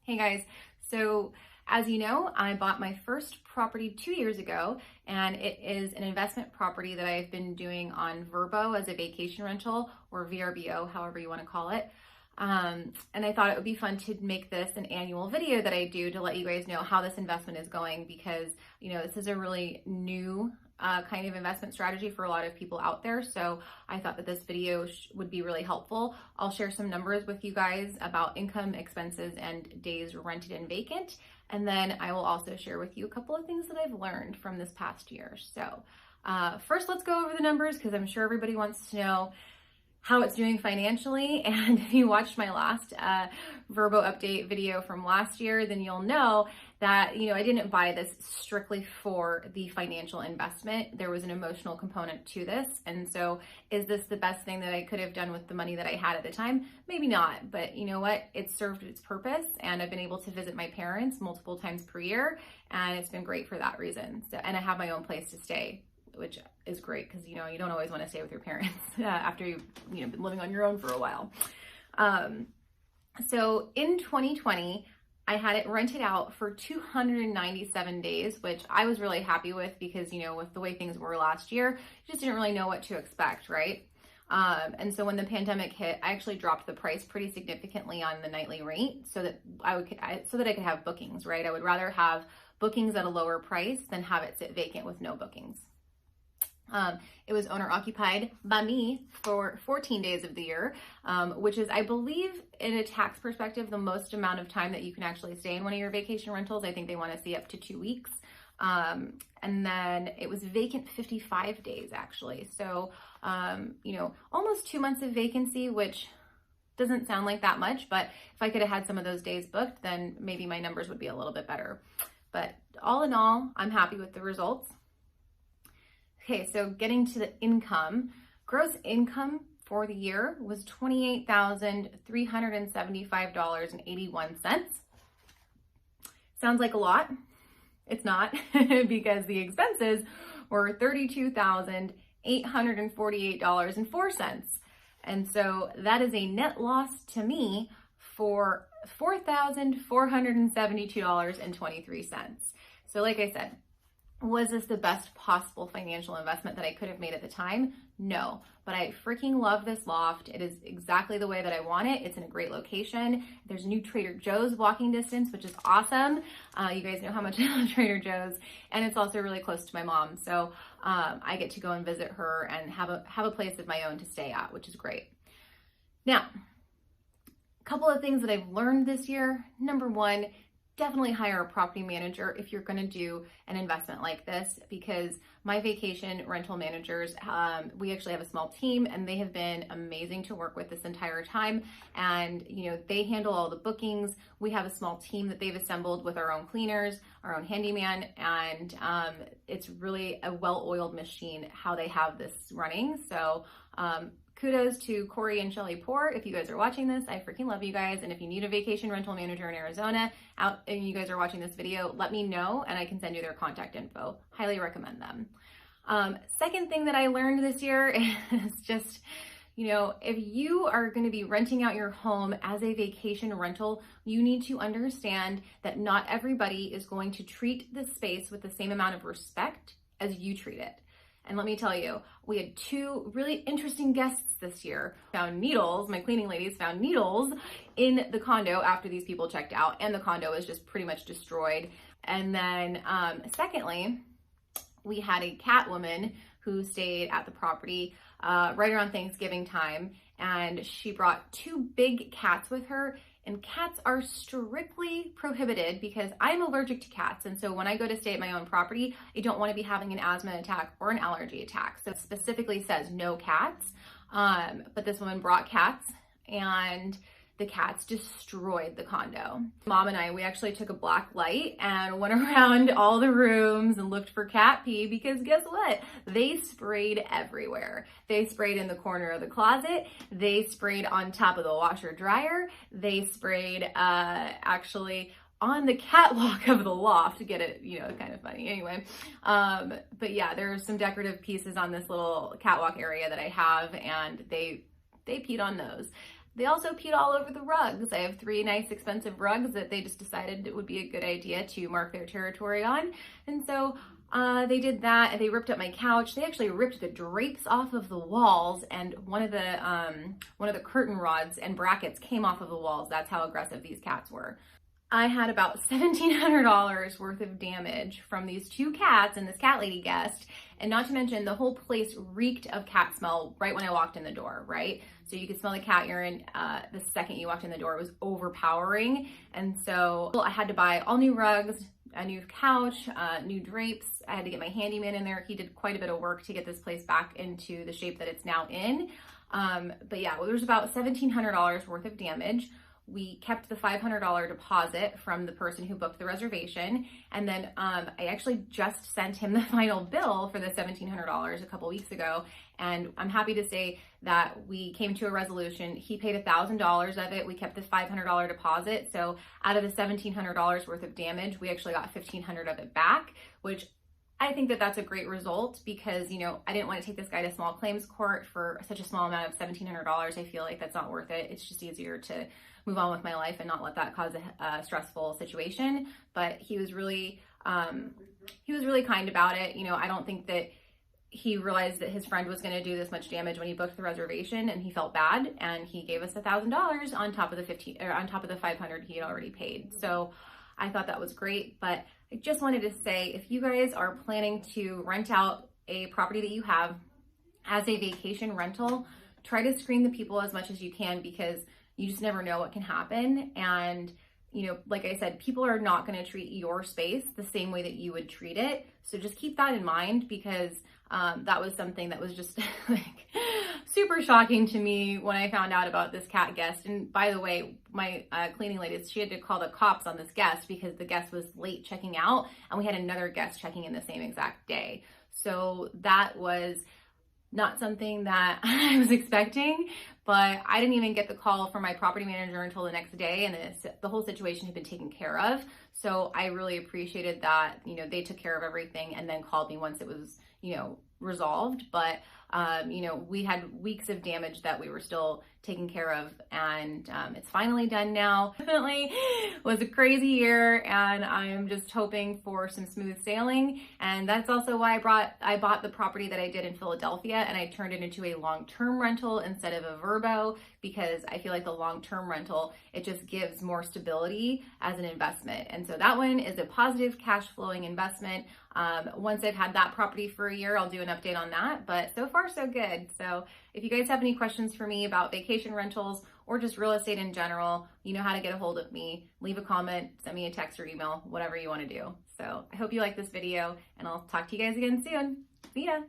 Hey guys, so as you know, I bought my first property 2 years ago, and it is an investment property that I've been doing on VRBO as a vacation rental, or VRBO, however you want to call it. And I thought it would be fun to make this an annual video that I do to let you guys know how this investment is going, because this is a really new kind of investment strategy for a lot of people out there. So I thought that this video would be really helpful. I'll share some numbers with you guys about income, expenses, and days rented and vacant. And then I will also share with you a couple of things that I've learned from this past year. So first, let's go over the numbers, because I'm sure everybody wants to know how it's doing financially. And if you watched my last VRBO update video from last year, then you'll know that, I didn't buy this strictly for the financial investment. There was an emotional component to this. And so is this the best thing that I could have done with the money that I had at the time? Maybe not, but you know what? It served its purpose, and I've been able to visit my parents multiple times per year, and it's been great for that reason. So, and I have my own place to stay, which is great, because you don't always want to stay with your parents after you've been living on your own for a while. So in 2020, I had it rented out for 297 days, which I was really happy with, because with the way things were last year, you just didn't really know what to expect, right? And so when the pandemic hit, I actually dropped the price pretty significantly on the nightly rate so that I could have bookings, right? I would rather have bookings at a lower price than have it sit vacant with no bookings. It was owner occupied by me for 14 days of the year, which is, I believe, in a tax perspective, the most amount of time that you can actually stay in one of your vacation rentals. I think they want to see up to 2 weeks. And then it was vacant 55 days, actually. So, almost 2 months of vacancy, which doesn't sound like that much, but if I could have had some of those days booked, then maybe my numbers would be a little bit better. But all in all, I'm happy with the results. Okay, so getting to the income, gross income for the year was $28,375.81. Sounds like a lot. It's not, because the expenses were $32,848.04. And so that is a net loss to me for $4,472.23. So like I said, was this the best possible financial investment that I could have made at the time? No, but I freaking love this loft. It is exactly the way that I want it. It's in a great location. There's a new Trader Joe's walking distance, which is awesome. You guys know how much I love Trader Joe's, and it's also really close to my mom. So I get to go and visit her and have a place of my own to stay at, which is great. Now, a couple of things that I've learned this year. Number one, definitely hire a property manager if you're going to do an investment like this, because my vacation rental managers, we actually have a small team, and they have been amazing to work with this entire time. And, they handle all the bookings. We have a small team that they've assembled with our own cleaners, our own handyman, and it's really a well-oiled machine how they have this running. So, kudos to Corey and Shelly Poor. If you guys are watching this, I freaking love you guys. And if you need a vacation rental manager in Arizona and you guys are watching this video, let me know and I can send you their contact info. Highly recommend them. Second thing that I learned this year is just, if you are going to be renting out your home as a vacation rental, you need to understand that not everybody is going to treat the space with the same amount of respect as you treat it. And let me tell you, we had two really interesting guests this year. Found needles, my cleaning ladies found needles in the condo after these people checked out, and the condo was just pretty much destroyed. And then secondly, we had a cat woman who stayed at the property right around Thanksgiving time, and she brought two big cats with her. And cats are strictly prohibited because I'm allergic to cats. And so when I go to stay at my own property, I don't want to be having an asthma attack or an allergy attack. So it specifically says no cats. But this woman brought cats, and the cats destroyed the condo. Mom and I, we actually took a black light and went around all the rooms and looked for cat pee, because guess what? They sprayed everywhere. They sprayed in the corner of the closet. They sprayed on top of the washer dryer. They sprayed actually on the catwalk of the loft to get it, kind of funny. Anyway, but yeah, there are some decorative pieces on this little catwalk area that I have, and they peed on those. They also peed all over the rugs. I have 3 nice expensive rugs that they just decided it would be a good idea to mark their territory on. And so they did that, and they ripped up my couch. They actually ripped the drapes off of the walls, and one of the curtain rods and brackets came off of the walls. That's how aggressive these cats were. I had about $1,700 worth of damage from these 2 cats and this cat lady guest. And not to mention, the whole place reeked of cat smell right when I walked in the door, right? So you could smell the cat urine the second you walked in the door. It was overpowering. And so I had to buy all new rugs, a new couch, new drapes. I had to get my handyman in there. He did quite a bit of work to get this place back into the shape that it's now in. But yeah, well, there's about $1,700 worth of damage. We kept the $500 deposit from the person who booked the reservation. And then I actually just sent him the final bill for the $1,700 a couple weeks ago. And I'm happy to say that we came to a resolution. He paid $1,000 of it. We kept the $500 deposit. So out of the $1,700 worth of damage, we actually got $1,500 of it back, which I think that that's a great result because, you know, I didn't want to take this guy to small claims court for such a small amount of $1,700. I feel like that's not worth it. It's just easier to move on with my life and not let that cause a stressful situation. But he was really kind about it. You know, I don't think that he realized that his friend was going to do this much damage when he booked the reservation, and he felt bad, and he gave us $1,000 on top of the $500 he had already paid. So I thought that was great. But I just wanted to say, if you guys are planning to rent out a property that you have as a vacation rental, try to screen the people as much as you can, because you just never know what can happen. And, you know, like I said, people are not going to treat your space the same way that you would treat it. So just keep that in mind, because that was something that was just like super shocking to me when I found out about this cat guest. And by the way, my cleaning lady, she had to call the cops on this guest because the guest was late checking out, and we had another guest checking in the same exact day. So that was not something that I was expecting, but I didn't even get the call from my property manager until the next day, and the whole situation had been taken care of. So I really appreciated that, you know, they took care of everything and then called me once it was, you know, resolved. But, you know, we had weeks of damage that we were still taking care of, and it's finally done now. Definitely was a crazy year, and I'm just hoping for some smooth sailing. And that's also why I bought the property that I did in Philadelphia, and I turned it into a long-term rental instead of a VRBO, because I feel like the long-term rental, it just gives more stability as an investment. And so that one is a positive cash flowing investment. Once I've had that property for a year, I'll do an update on that, but so far so good. So if you guys have any questions for me about vacation rentals or just real estate in general, you know how to get a hold of me. Leave a comment, send me a text or email, whatever you want to do. So I hope you like this video, and I'll talk to you guys again soon. See ya.